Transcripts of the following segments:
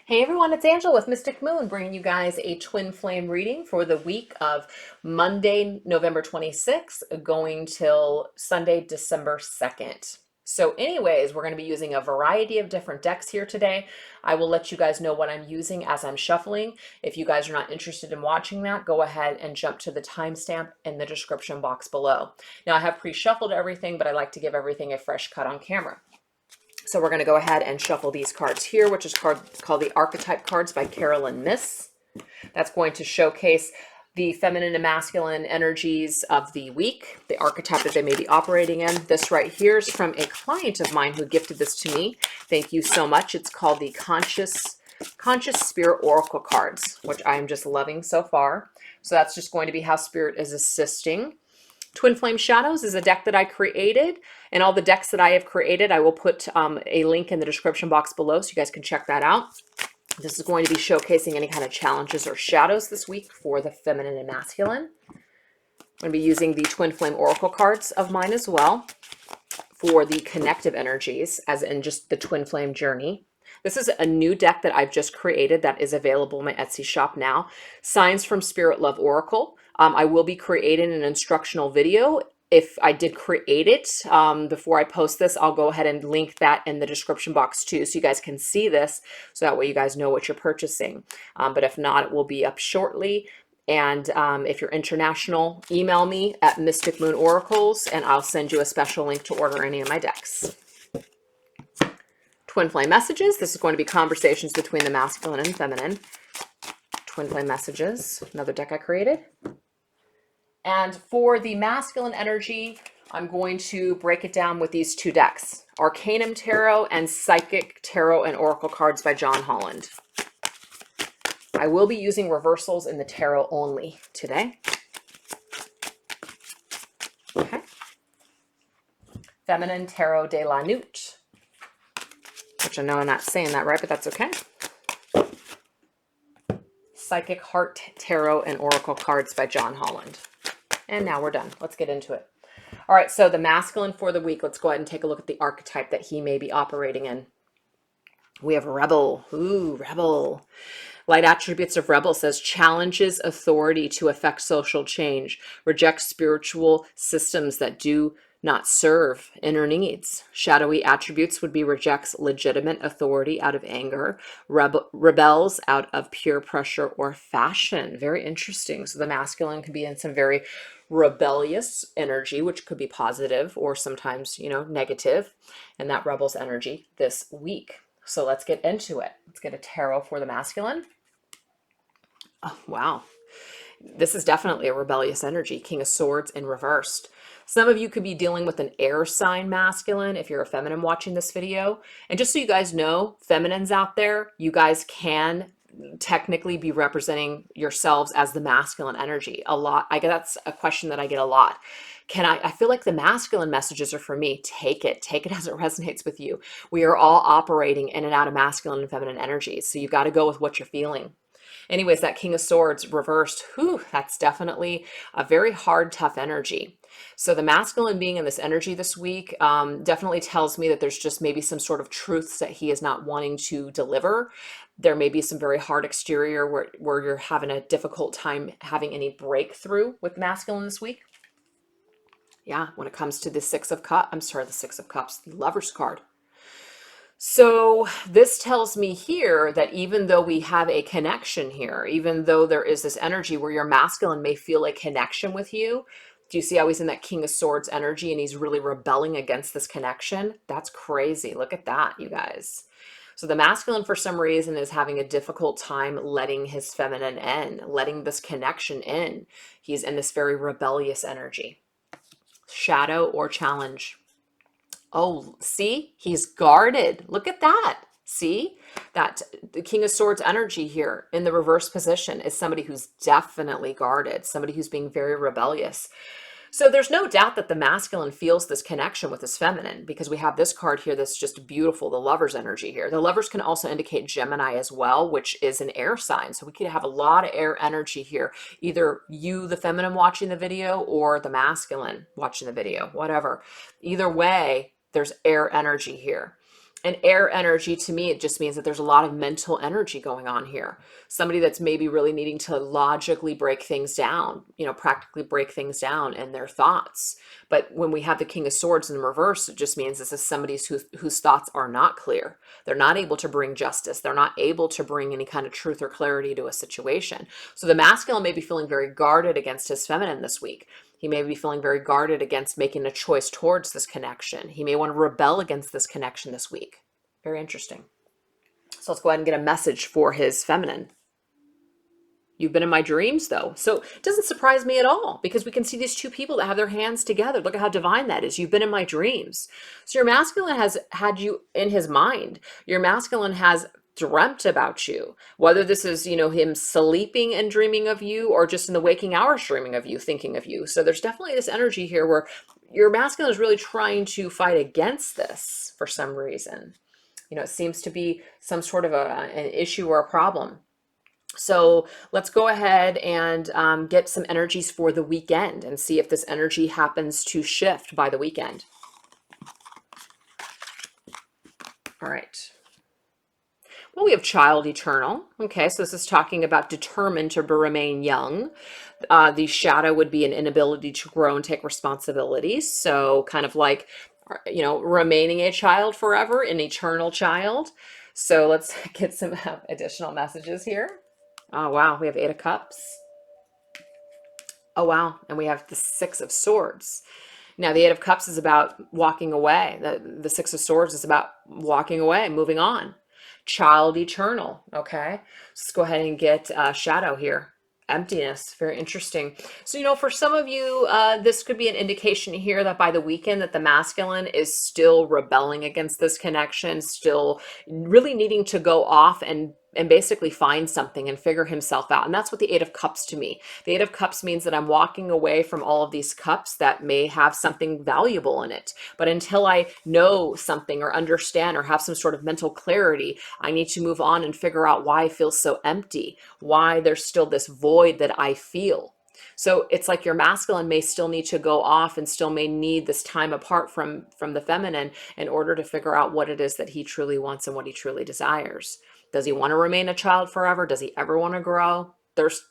Hey everyone, it's Angela with Mystic Moon, bringing you guys a twin flame reading for the week of Monday, November 26th, going till Sunday, December 2nd. So anyways, we're going to be using a variety of different decks here today. I will let you guys know what I'm using as I'm shuffling. If you guys are not interested in watching that, go ahead and jump to the timestamp in the description box below. Now I have pre-shuffled everything, but I like to give everything a fresh cut on camera. So we're going to go ahead and shuffle these cards here, which is called the Archetype Cards by Carolyn Miss. That's going to showcase the feminine and masculine energies of the week, the archetype that they may be operating in. This right here is from a client of mine who gifted this to me. Thank you so much. It's called the Conscious Spirit Oracle Cards, which I'm just loving so far. So that's just going to be how Spirit is assisting. Twin Flame Shadows is a deck that I created, and all the decks that I have created, I will put a link in the description box below so you guys can check that out. This is going to be showcasing any kind of challenges or shadows this week for the feminine and masculine. I'm going to be using the Twin Flame Oracle cards of mine as well for the connective energies, as in just the Twin Flame journey. This is a new deck that I've just created that is available in my Etsy shop now. Signs from Spirit Love Oracle. I will be creating an instructional video. If I did create it before I post this, I'll go ahead and link that in the description box too, so you guys can see this, so that way you guys know what you're purchasing. But if not, it will be up shortly. And if you're international, email me at Mystic Moon Oracles, and I'll send you a special link to order any of my decks. Twin Flame Messages. This is going to be conversations between the masculine and feminine. Twin Flame Messages, another deck I created. And for the masculine energy, I'm going to break it down with these two decks, Arcanum Tarot and Psychic Tarot and Oracle cards by John Holland. I will be using reversals in the tarot only today. Okay. Feminine Tarot de la Nuit, which I know I'm not saying that right, but that's okay. Psychic Heart Tarot and Oracle cards by John Holland. And now we're done. Let's get into it. All right, so the masculine for the week, let's go ahead and take a look at the archetype that he may be operating in. We have Rebel. Ooh, Rebel. Light attributes of Rebel says challenges authority to effect social change, rejects spiritual systems that do not serve inner needs. Shadowy attributes would be rejects legitimate authority out of anger, rebels out of peer pressure or fashion. Very interesting. So the masculine can be in some very rebellious energy, which could be positive or sometimes, negative, and that rebels energy this week. So let's get into it. Let's get a tarot for the masculine. Oh, wow. This is definitely a rebellious energy. King of Swords in reversed. Some of you could be dealing with an air sign masculine if you're a feminine watching this video. And just so you guys know, feminines out there, you guys can technically be representing yourselves as the masculine energy. That's a question that I get a lot. I feel like the masculine messages are for me. Take it as it resonates with you. We are all operating in and out of masculine and feminine energies. So you got to go with what you're feeling. Anyways, that King of Swords reversed, that's definitely a very hard, tough energy. So the masculine being in this energy this week definitely tells me that there's just maybe some sort of truths that he is not wanting to deliver. There may be some very hard exterior where you're having a difficult time having any breakthrough with masculine this week. Yeah, when it comes to the Six of Cups, the Lover's card. So this tells me here that even though we have a connection here, even though there is this energy where your masculine may feel a connection with you, do you see how he's in that King of Swords energy and he's really rebelling against this connection? That's crazy. Look at that, you guys. So the masculine, for some reason, is having a difficult time letting his feminine in, letting this connection in. He's in this very rebellious energy. Shadow or challenge. Oh, see, he's guarded. Look at that. See that the King of Swords energy here in the reverse position is somebody who's definitely guarded, somebody who's being very rebellious. So there's no doubt that the masculine feels this connection with his feminine, because we have this card here that's just beautiful, the Lover's energy here. The Lovers can also indicate Gemini as well, which is an air sign. So we could have a lot of air energy here, either you, the feminine, watching the video, or the masculine watching the video, whatever. Either way, there's air energy here. And air energy, to me, it just means that there's a lot of mental energy going on here. Somebody that's maybe really needing to logically break things down, practically break things down in their thoughts. But when we have the King of Swords in the reverse, it just means this is somebody whose thoughts are not clear. They're not able to bring justice. They're not able to bring any kind of truth or clarity to a situation. So the masculine may be feeling very guarded against his feminine this week. He may be feeling very guarded against making a choice towards this connection. He may want to rebel against this connection this week. Very interesting. So let's go ahead and get a message for his feminine. You've been in my dreams, though. So it doesn't surprise me at all, because we can see these two people that have their hands together. Look at how divine that is. You've been in my dreams. So your masculine has had you in his mind. Your masculine has dreamt about you, whether this is, him sleeping and dreaming of you, or just in the waking hours dreaming of you, thinking of you. So there's definitely this energy here where your masculine is really trying to fight against this for some reason. It seems to be some sort of an issue or a problem. So let's go ahead and get some energies for the weekend and see if this energy happens to shift by the weekend. All right. Well, we have child eternal. Okay, so this is talking about determined to remain young. The shadow would be an inability to grow and take responsibilities. So kind of like, remaining a child forever, an eternal child. So let's get some additional messages here. Oh, wow. We have 8 of Cups. Oh, wow. And we have the 6 of Swords. Now, the 8 of Cups is about walking away. The 6 of Swords is about walking away, moving on. Child eternal. Okay. Let's go ahead and get shadow here. Emptiness. Very interesting. So, for some of you, this could be an indication here that by the weekend that the masculine is still rebelling against this connection, still really needing to go off and basically find something and figure himself out. And that's what the 8 of Cups to me. The 8 of Cups means that I'm walking away from all of these cups that may have something valuable in it. But until I know something or understand or have some sort of mental clarity, I need to move on and figure out why I feel so empty, why there's still this void that I feel. So it's like your masculine may still need to go off and still may need this time apart from the feminine in order to figure out what it is that he truly wants and what he truly desires. Does he want to remain a child forever? Does he ever want to grow?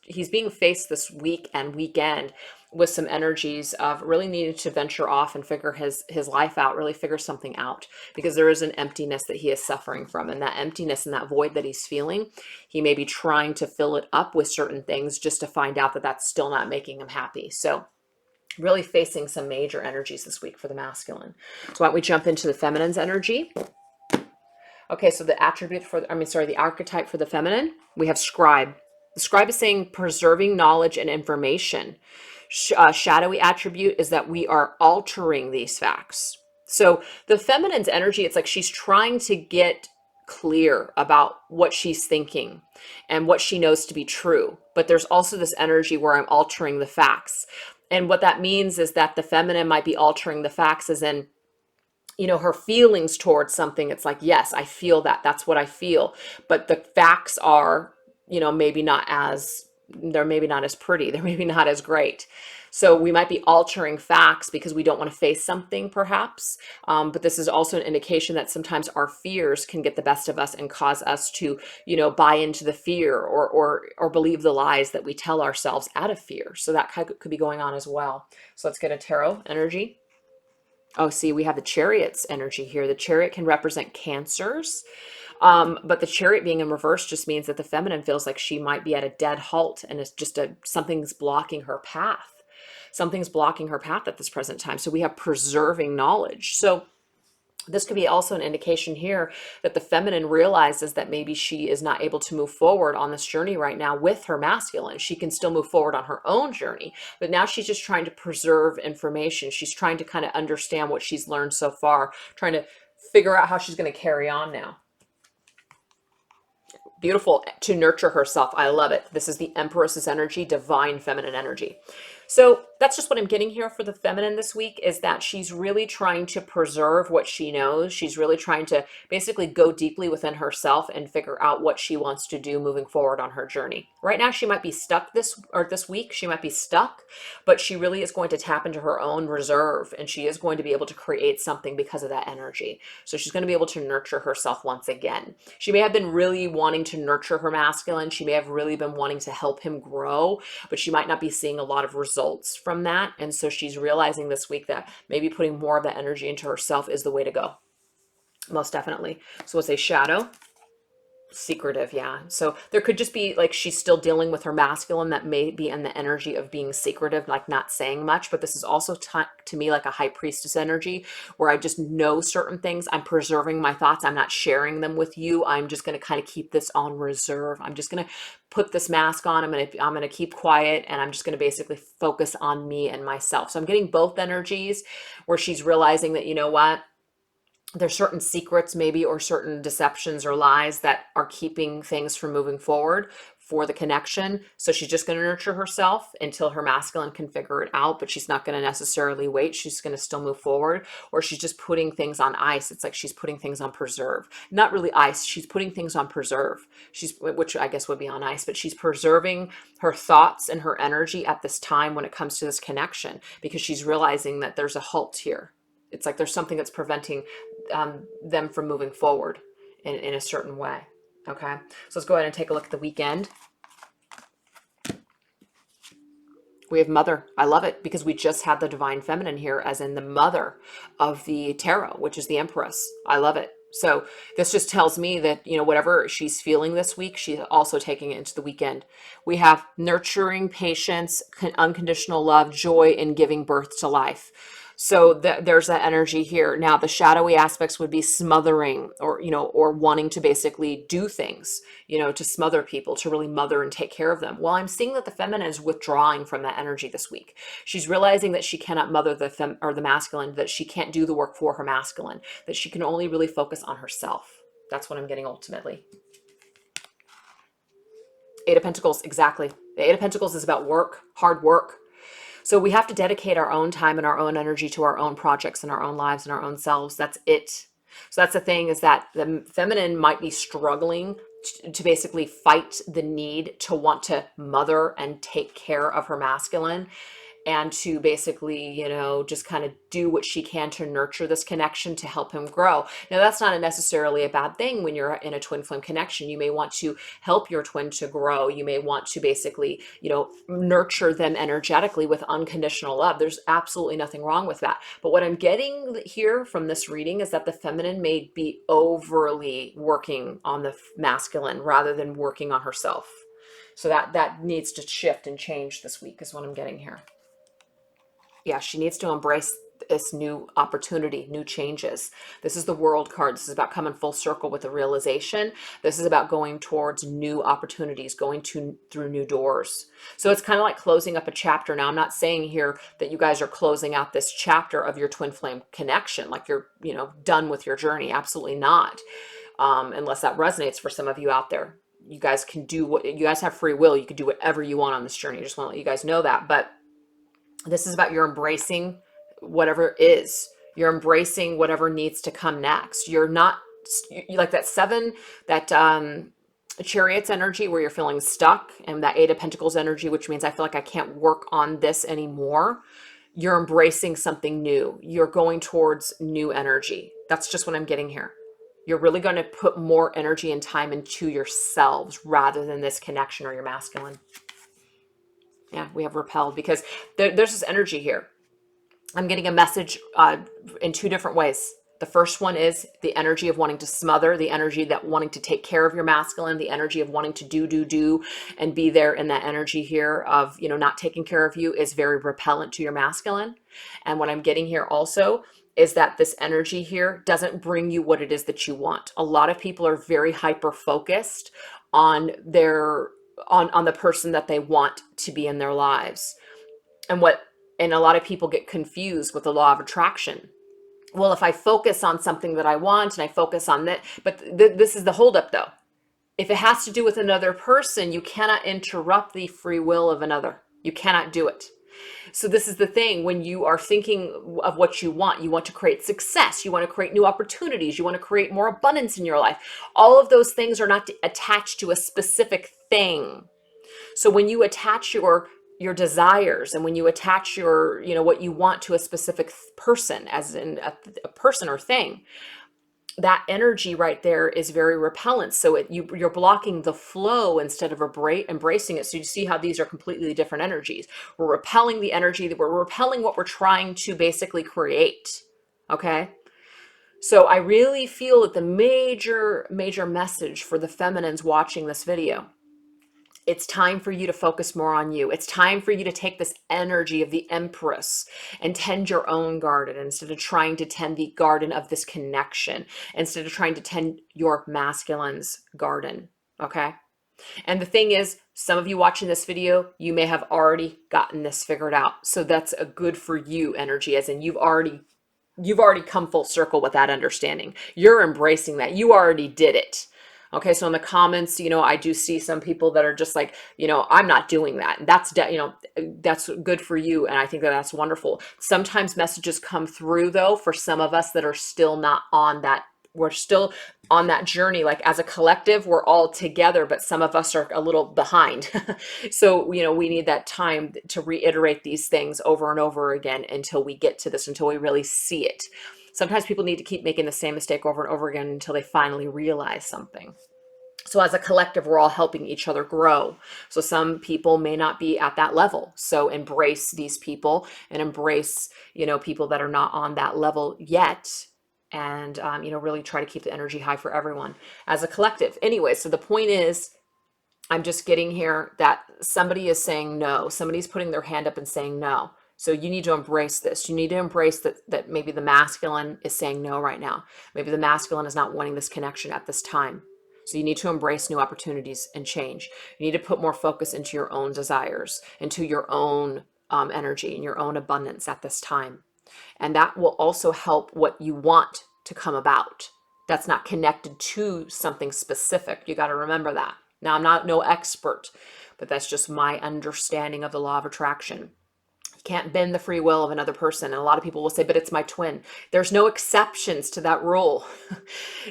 He's being faced this week and weekend with some energies of really needing to venture off and figure his life out, really figure something out, because there is an emptiness that he is suffering from. And that emptiness and that void that he's feeling, he may be trying to fill it up with certain things just to find out that that's still not making him happy. So really facing some major energies this week for the masculine. So why don't we jump into the feminine's energy? Okay, so the archetype for the feminine, we have scribe. The scribe is saying preserving knowledge and information. Shadowy attribute is that we are altering these facts. So the feminine's energy, it's like she's trying to get clear about what she's thinking and what she knows to be true. But there's also this energy where I'm altering the facts. And what that means is that the feminine might be altering the facts as in, her feelings towards something. It's like, yes, I feel that. That's what I feel. But the facts are, they're maybe not as pretty. They're maybe not as great. So we might be altering facts because we don't want to face something, perhaps. But this is also an indication that sometimes our fears can get the best of us and cause us to, buy into the fear or believe the lies that we tell ourselves out of fear. So that could be going on as well. So let's get a tarot energy. Oh, see, we have the Chariot's energy here. The Chariot can represent Cancers, but the Chariot being in reverse just means that the feminine feels like she might be at a dead halt and it's just something's blocking her path. Something's blocking her path at this present time. So we have preserving knowledge. So this could be also an indication here that the feminine realizes that maybe she is not able to move forward on this journey right now with her masculine. She can still move forward on her own journey, but now she's just trying to preserve information. She's trying to kind of understand what she's learned so far, trying to figure out how she's going to carry on now. Beautiful, to nurture herself. I love it. This is the Empress's energy, divine feminine energy. So that's just what I'm getting here for the feminine this week, is that she's really trying to preserve what she knows. She's really trying to basically go deeply within herself and figure out what she wants to do moving forward on her journey. Right now, she might be stuck this week. She might be stuck, but she really is going to tap into her own reserve, and she is going to be able to create something because of that energy. So she's going to be able to nurture herself once again. She may have been really wanting to nurture her masculine. She may have really been wanting to help him grow, but she might not be seeing a lot of results from that. And so she's realizing this week that maybe putting more of that energy into herself is the way to go. Most definitely. So we'll say shadow. Secretive, yeah. So there could just be like she's still dealing with her masculine that may be in the energy of being secretive, like not saying much. But this is also to me like a high priestess energy, where I just know certain things. I'm preserving my thoughts. I'm not sharing them with you. I'm just going to kind of keep this on reserve. I'm just going to put this mask on. I'm going to keep quiet, and I'm just going to basically focus on me and myself. So I'm getting both energies, where she's realizing that, you know what, there's certain secrets maybe, or certain deceptions or lies that are keeping things from moving forward for the connection. So she's just going to nurture herself until her masculine can figure it out, but she's not going to necessarily wait. She's going to still move forward, or she's just putting things on ice. It's like she's putting things on preserve, not really ice. She's putting things on preserve. Which I guess would be on ice, but she's preserving her thoughts and her energy at this time when it comes to this connection, because she's realizing that there's a halt here. It's like there's something that's preventing them from moving forward in a certain way. Okay, so let's go ahead and take a look at the weekend. We have mother. I love it because we just had the divine feminine here, as in the mother of the tarot, which is the Empress. I love it. So this just tells me that, you know, whatever she's feeling this week, she's also taking it into the weekend. We have nurturing, patience, unconditional love, joy in giving birth to life. So there's that energy here. Now, the shadowy aspects would be smothering, or, you know, or wanting to basically do things, you know, to smother people, to really mother and take care of them. Well, I'm seeing that the feminine is withdrawing from that energy this week. She's realizing that she cannot mother the masculine, that she can't do the work for her masculine, that she can only really focus on herself. That's what I'm getting ultimately. Eight of Pentacles, exactly. The Eight of Pentacles is about work, hard work. So we have to dedicate our own time and our own energy to our own projects and our own lives and our own selves. That's it. So that's the thing, is that the feminine might be struggling to basically fight the need to want to mother and take care of her masculine, and to basically, you know, just kind of do what she can to nurture this connection to help him grow. Now, that's not necessarily a bad thing when you're in a twin flame connection. You may want to help your twin to grow. You may want to basically, you know, nurture them energetically with unconditional love. There's absolutely nothing wrong with that. But what I'm getting here from this reading is that the feminine may be overly working on the masculine rather than working on herself. So that needs to shift and change this week is what I'm getting here. Yeah, she needs to embrace this new opportunity, new changes. This is the World card. This is about coming full circle with a realization. This is about going towards new opportunities, going through new doors. So it's kind of like closing up a chapter. Now, I'm not saying here that you guys are closing out this chapter of your twin flame connection, like you're, you know, done with your journey. Absolutely not. Unless that resonates for some of you out there. You guys can do what you guys have free will. You can do whatever you want on this journey. I just want to let you guys know that. But this is about your embracing whatever is. You're embracing whatever needs to come next. You're not like that Chariots energy where you're feeling stuck, and that Eight of Pentacles energy, which means I feel like I can't work on this anymore. You're embracing something new. You're going towards new energy. That's just what I'm getting here. You're really going to put more energy and time into yourselves rather than this connection or your masculine. Yeah, we have repelled because there's this energy here. I'm getting a message in two different ways. The first one is the energy of wanting to smother, the energy that wanting to take care of your masculine, the energy of wanting to do and be there in that energy here of, you know, not taking care of you is very repellent to your masculine. And what I'm getting here also is that this energy here doesn't bring you what it is that you want. A lot of people are very hyper focused on on the person that they want to be in their lives. And a lot of people get confused with the law of attraction. Well, if I focus on something that I want and I focus on that, but this is the holdup though. If it has to do with another person, you cannot interrupt the free will of another. You cannot do it. So this is the thing, when you are thinking of what you want to create success, you want to create new opportunities, you want to create more abundance in your life. All of those things are not attached to a specific thing. So when you attach your desires, and when you attach your, what you want to a specific person, as in a person or thing, that energy right there is very repellent. So you're blocking the flow instead of embracing it. So you see how these are completely different energies. We're repelling the energy, that we're repelling what we're trying to basically create. Okay. So I really feel that the major message for the feminines watching this video, it's time for you to focus more on you. It's time for you to take this energy of the Empress and tend your own garden instead of trying to tend the garden of this connection, instead of trying to tend your masculine's garden. Okay. And the thing is, some of you watching this video, you may have already gotten this figured out. So that's a good for you energy, as in you've already come full circle with that understanding. You're embracing that. You already did it. Okay, so in the comments, I do see some people that are just like, I'm not doing that. That's, that's good for you. And I think that that's wonderful. Sometimes messages come through, though, for some of us that are still not on that. We're still on that journey. Like, as a collective, we're all together, but some of us are a little behind. So, we need that time to reiterate these things over and over again until we get to this, until we really see it. Sometimes people need to keep making the same mistake over and over again until they finally realize something. So as a collective, we're all helping each other grow. So some people may not be at that level. So embrace these people, and embrace, people that are not on that level yet. And, really try to keep the energy high for everyone as a collective. Anyway, so the point is, I'm just getting here that somebody is saying no. Somebody's putting their hand up and saying no. So you need to embrace this. You need to embrace that maybe the masculine is saying no right now. Maybe the masculine is not wanting this connection at this time. So you need to embrace new opportunities and change. You need to put more focus into your own desires, into your own energy and your own abundance at this time. And that will also help what you want to come about. That's not connected to something specific. You got to remember that. Now, I'm no expert, but that's just my understanding of the law of attraction. Can't bend the free will of another person. And a lot of people will say, but it's my twin. There's no exceptions to that rule.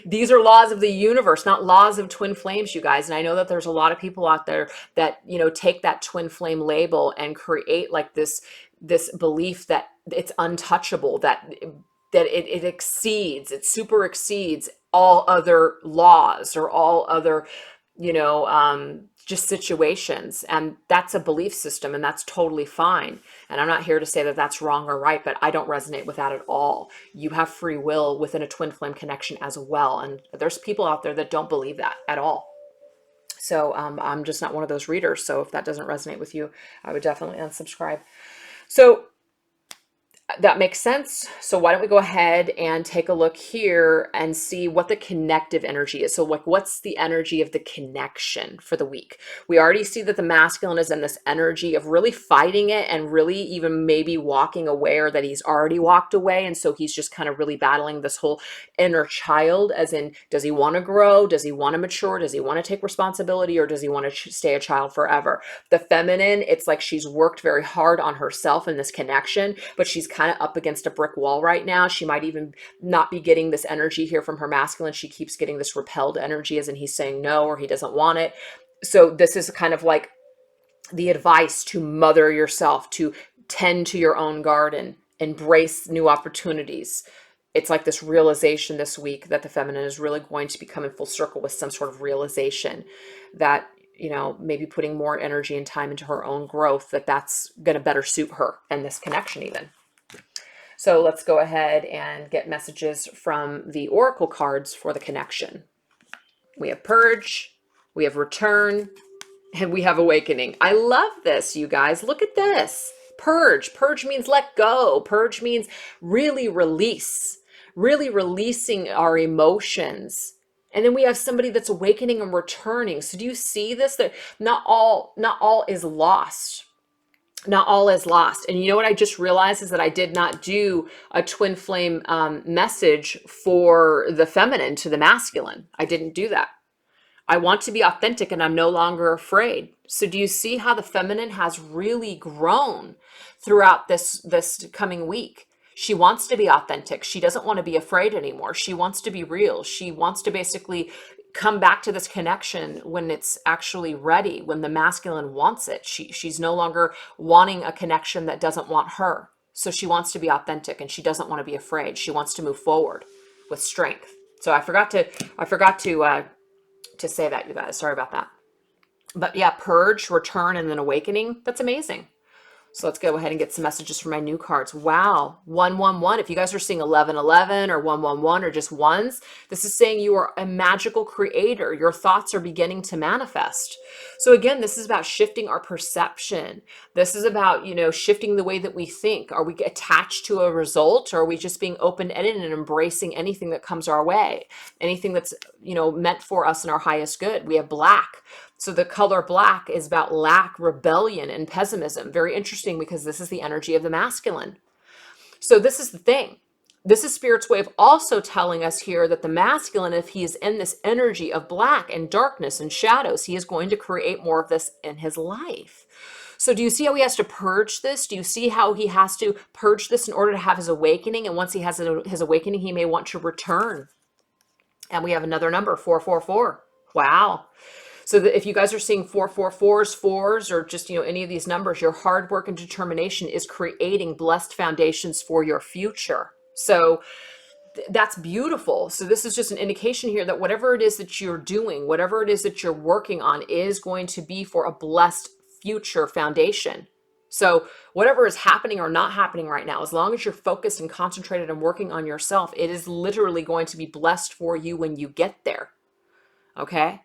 These are laws of the universe, not laws of twin flames, you guys. And I know that there's a lot of people out there that, take that twin flame label and create like this belief that it's untouchable, that it super exceeds all other laws or all other, just situations. And that's a belief system, and that's totally fine. And I'm not here to say that that's wrong or right, but I don't resonate with that at all. You have free will within a twin flame connection as well. And there's people out there that don't believe that at all. So I'm just not one of those readers. So if that doesn't resonate with you, I would definitely unsubscribe. So that makes sense. So why don't we go ahead and take a look here and see what the connective energy is. So like, what's the energy of the connection for the week? We already see that the masculine is in this energy of really fighting it, and really even maybe walking away, or that he's already walked away. And so he's just kind of really battling this whole inner child, as in, does he want to grow? Does he want to mature? Does he want to take responsibility? Or does he want to stay a child forever? The feminine, it's like she's worked very hard on herself in this connection, but she's kind of up against a brick wall right now. She might even not be getting this energy here from her masculine. She keeps getting this repelled energy, as in he's saying no, or he doesn't want it. So this is kind of like the advice to mother yourself, to tend to your own garden, embrace new opportunities. It's like this realization this week that the feminine is really going to be coming full circle with some sort of realization that, maybe putting more energy and time into her own growth, that's going to better suit her and this connection even. So let's go ahead and get messages from the oracle cards for the connection. We have purge, we have return, and we have awakening. I love this, you guys. Look at this. Purge. Purge means let go. Purge means really release, really releasing our emotions. And then we have somebody that's awakening and returning. So do you see this? That not all is lost. Not all is lost. And you know what I just realized is that I did not do a twin flame message for the feminine to the masculine. I didn't do that. I want to be authentic and I'm no longer afraid. So do you see how the feminine has really grown throughout this coming week? She wants to be authentic. She doesn't want to be afraid anymore. She wants to be real. She wants to basically come back to this connection when it's actually ready, when the masculine wants it. She's no longer wanting a connection that doesn't want her. So she wants to be authentic and she doesn't want to be afraid. She wants to move forward with strength. So I forgot to say that, you guys. Sorry about that. But yeah, purge, return, and then awakening. That's amazing. So let's go ahead and get some messages from my new cards. Wow, 111. If you guys are seeing 1111 or 111 or just ones, this is saying you are a magical creator. Your thoughts are beginning to manifest. So again, this is about shifting our perception. This is about, shifting the way that we think. Are we attached to a result, or are we just being open-ended and embracing anything that comes our way? Anything that's, meant for us in our highest good. We have black. So the color black is about lack, rebellion, and pessimism. Very interesting because this is the energy of the masculine. So this is the thing. This is Spirit's way of also telling us here that the masculine, if he is in this energy of black and darkness and shadows, he is going to create more of this in his life. So do you see how he has to purge this? Do you see how he has to purge this in order to have his awakening? And once he has his awakening, he may want to return. And we have another number, 444. Wow. So that if you guys are seeing 444s, fours, or just, any of these numbers, your hard work and determination is creating blessed foundations for your future. So that's beautiful. So this is just an indication here that whatever it is that you're doing, whatever it is that you're working on is going to be for a blessed future foundation. So whatever is happening or not happening right now, as long as you're focused and concentrated and working on yourself, it is literally going to be blessed for you when you get there. Okay?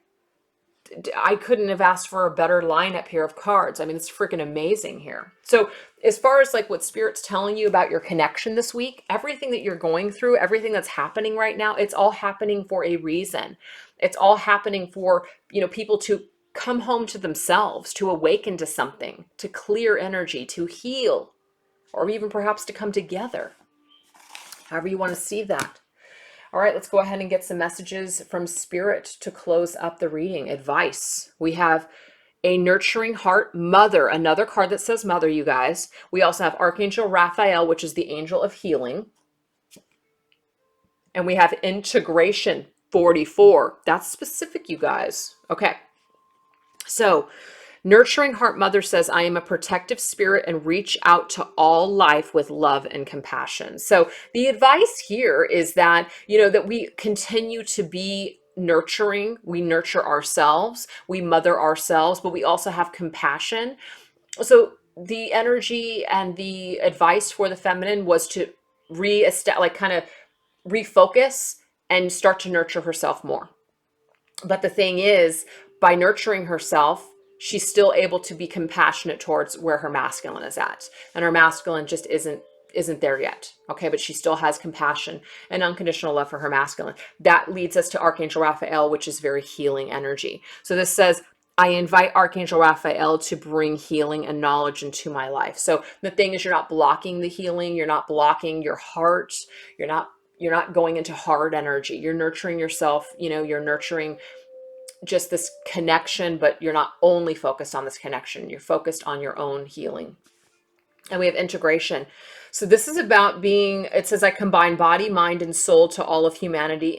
I couldn't have asked for a better lineup here of cards. I mean, it's freaking amazing here. So as far as like what Spirit's telling you about your connection this week, everything that you're going through, everything that's happening right now, it's all happening for a reason. It's all happening for, people to come home to themselves, to awaken to something, to clear energy, to heal, or even perhaps to come together. However you want to see that. All right, let's go ahead and get some messages from Spirit to close up the reading. Advice. We have a nurturing heart, mother, another card that says mother, you guys. We also have Archangel Raphael, which is the angel of healing. And we have integration, 44. That's specific, you guys. Okay. So nurturing heart mother says, I am a protective spirit and reach out to all life with love and compassion. So the advice here is that, that we continue to be nurturing. We nurture ourselves, we mother ourselves, but we also have compassion. So the energy and the advice for the feminine was to kind of refocus and start to nurture herself more. But the thing is, by nurturing herself, she's still able to be compassionate towards where her masculine is at. And her masculine just isn't there yet. Okay, but she still has compassion and unconditional love for her masculine. That leads us to Archangel Raphael, which is very healing energy. So this says, I invite Archangel Raphael to bring healing and knowledge into my life. So the thing is, you're not blocking the healing. You're not blocking your heart. You're not going into hard energy. You're nurturing yourself. You're nurturing just this connection, but you're not only focused on this connection. You're focused on your own healing. And we have integration. So this is about it says, I combine body, mind, and soul to all of humanity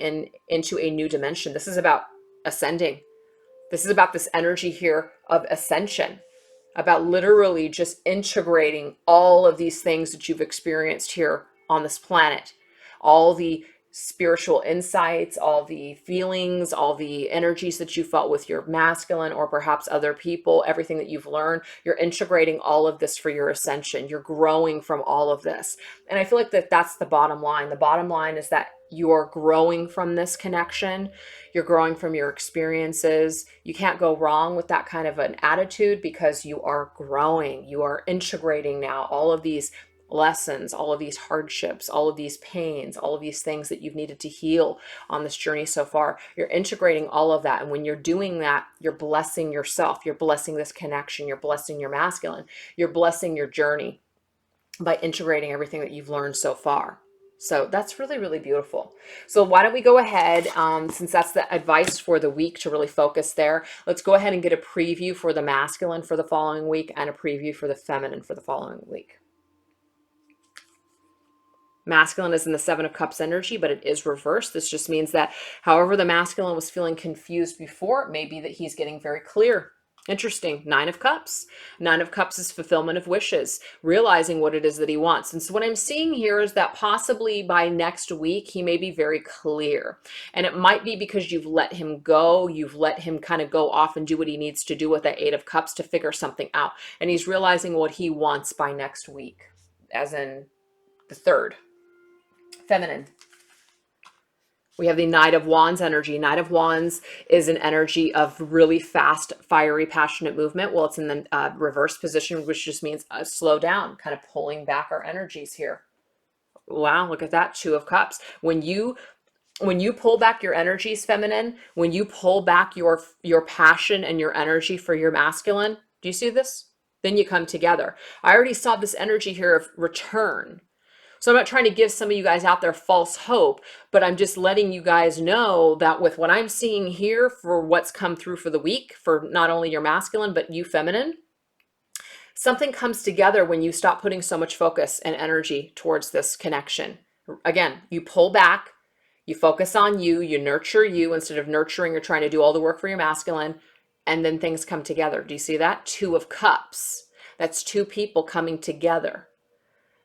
into a new dimension. This is about ascending. This is about this energy here of ascension, about literally just integrating all of these things that you've experienced here on this planet, all the spiritual insights, all the feelings, all the energies that you felt with your masculine or perhaps other people, everything that you've learned. You're integrating all of this for your ascension. You're growing from all of this. And I feel like that's the bottom line. The bottom line is that you're growing from this connection. You're growing from your experiences. You can't go wrong with that kind of an attitude because you are growing. You are integrating now all of these lessons, all of these hardships, all of these pains, all of these things that you've needed to heal on this journey so far. You're integrating all of that. And when you're doing that, you're blessing yourself. You're blessing this connection. You're blessing your masculine. You're blessing your journey by integrating everything that you've learned so far. So that's really, really beautiful. So why don't we go ahead, since that's the advice for the week to really focus there, let's go ahead and get a preview for the masculine for the following week and a preview for the feminine for the following week. Masculine is in the Seven of Cups energy, but it is reversed. This just means that however the masculine was feeling confused before, it may be that he's getting very clear. Interesting. Nine of Cups. Nine of Cups is fulfillment of wishes, realizing what it is that he wants. And so what I'm seeing here is that possibly by next week, he may be very clear. And it might be because you've let him go. You've let him kind of go off and do what he needs to do with that Eight of Cups to figure something out. And he's realizing what he wants by next week, as in the 3rd. Feminine. We have the Knight of Wands energy. Knight of Wands is an energy of really fast, fiery, passionate movement. Well, it's in the reverse position, which just means slow down, kind of pulling back our energies here. Wow, look at that. Two of Cups. When you pull back your energies, feminine, when you pull back your passion and your energy for your masculine, do you see this? Then you come together. I already saw this energy here of return. So I'm not trying to give some of you guys out there false hope, but I'm just letting you guys know that with what I'm seeing here for what's come through for the week, for not only your masculine, but you feminine, something comes together when you stop putting so much focus and energy towards this connection. Again, you pull back, you focus on you, you nurture you instead of nurturing or trying to do all the work for your masculine, and then things come together. Do you see that? Two of Cups. That's two people coming together.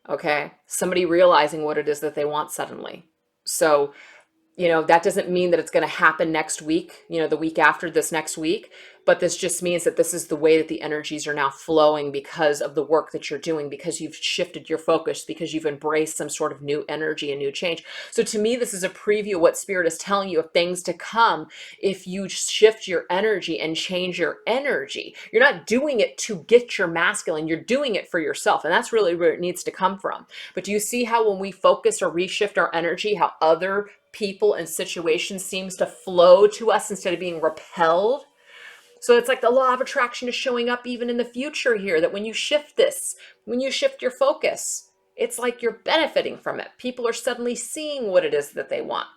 Okay, somebody realizing what it is that they want suddenly. So, that doesn't mean that it's going to happen next week, the week after this next week, but this just means that this is the way that the energies are now flowing because of the work that you're doing, because you've shifted your focus, because you've embraced some sort of new energy and new change. So to me, this is a preview of what Spirit is telling you of things to come if you shift your energy and change your energy. You're not doing it to get your masculine, you're doing it for yourself. And that's really where it needs to come from. But do you see how when we focus or reshift our energy, how other people and situations seems to flow to us instead of being repelled? So it's like the law of attraction is showing up even in the future here, that when you shift this, when you shift your focus, it's like you're benefiting from it. People are suddenly seeing what it is that they want.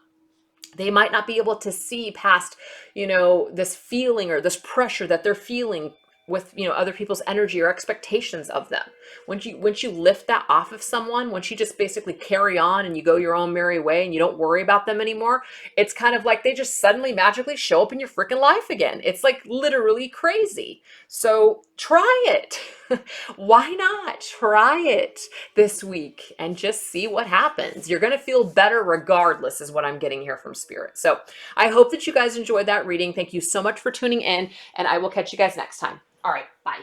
They might not be able to see past, this feeling or this pressure that they're feeling with, other people's energy or expectations of them. Once you lift that off of someone, once you just basically carry on and you go your own merry way and you don't worry about them anymore, it's kind of like they just suddenly magically show up in your freaking life again. It's like literally crazy. So try it. Why not try it this week and just see what happens? You're going to feel better regardless, is what I'm getting here from Spirit. So I hope that you guys enjoyed that reading. Thank you so much for tuning in, and I will catch you guys next time. All right, bye.